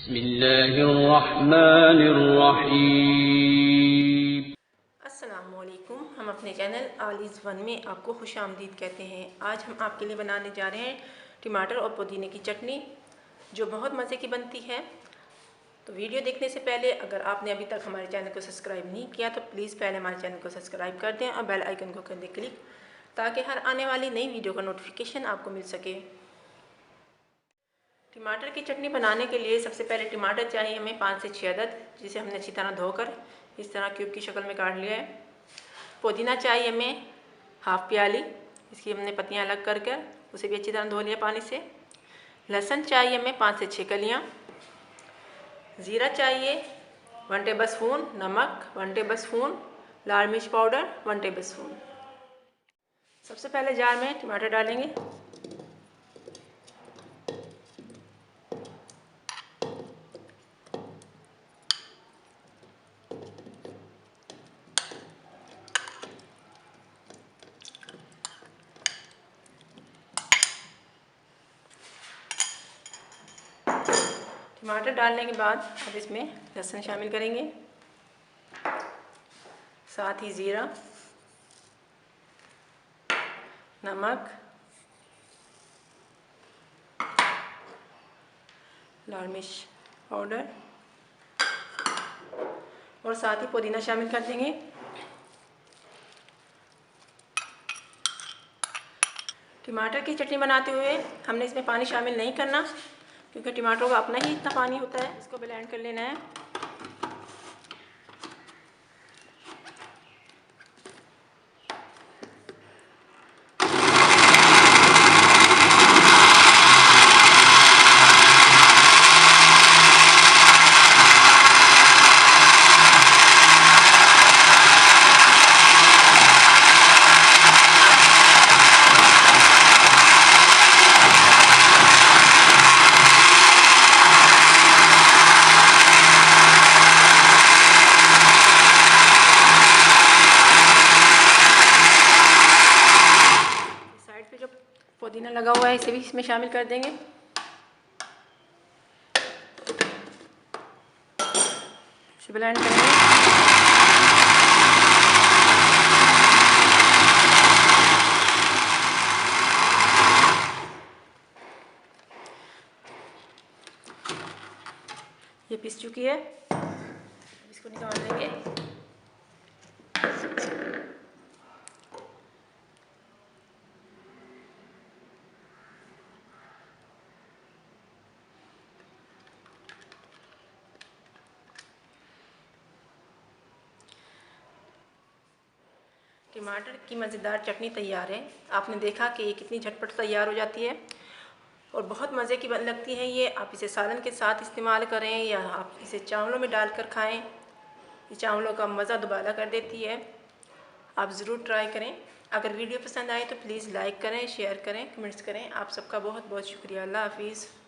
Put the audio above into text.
बिस्मिल्लाहिर्रहमानिर्रहीम। अस्सलामुअलैकुम। हम अपने चैनल ऑल इज़ वन में आपको खुश आमदीद कहते हैं। आज हम आपके लिए बनाने जा रहे हैं टमाटर और पुदीने की चटनी, जो बहुत मज़े की बनती है। तो वीडियो देखने से पहले अगर आपने अभी तक हमारे चैनल को सब्सक्राइब नहीं किया तो प्लीज़ पहले हमारे चैनल को सब्सक्राइब कर दें और बेल आइकन को कर दें क्लिक, ताकि हर आने वाली नई वीडियो का नोटिफिकेशन आपको मिल सके। टमाटर की चटनी बनाने के लिए सबसे पहले टमाटर चाहिए हमें 5 से 6 अदद, जिसे हमने अच्छी तरह धोकर इस तरह क्यूब की शक्ल में काट लिया है। पुदीना चाहिए हमें हाफ प्याली, इसकी हमने पत्तियां अलग कर कर उसे भी अच्छी तरह धो लिया पानी से। लहसुन चाहिए हमें 5 से 6 कलियाँ। ज़ीरा चाहिए 1 टेबल स्पून, नमक 1 टेबल स्पून, लाल मिर्च पाउडर 1 टेबल स्पून। सबसे पहले जार में टमाटर डालेंगे। टमाटर डालने के बाद अब इसमें लहसुन शामिल करेंगे, साथ ही ज़ीरा, नमक, लाल मिर्च पाउडर और साथ ही पुदीना शामिल कर देंगे। टमाटर की चटनी बनाते हुए हमने इसमें पानी शामिल नहीं करना, क्योंकि टमाटरों का अपना ही इतना पानी होता है। इसको ब्लेंड कर लेना है। साइड पे जो पुदीना लगा हुआ है इसे भी इसमें शामिल कर देंगे। इसे ब्लेंड करेंगे। ये पिस चुकी है, इसको निकाल देंगे। टमाटर की मज़ेदार चटनी तैयार है। आपने देखा कि ये कितनी झटपट तैयार हो जाती है और बहुत मज़े की लगती है ये। आप इसे सालन के साथ इस्तेमाल करें या आप इसे चावलों में डालकर खाएं, ये चावलों का मज़ा दुबारा कर देती है। आप ज़रूर ट्राई करें। अगर वीडियो पसंद आए तो प्लीज़ लाइक करें, शेयर करें, कमेंट्स करें। आप सबका बहुत बहुत शुक्रिया। अल्लाह हाफिज़।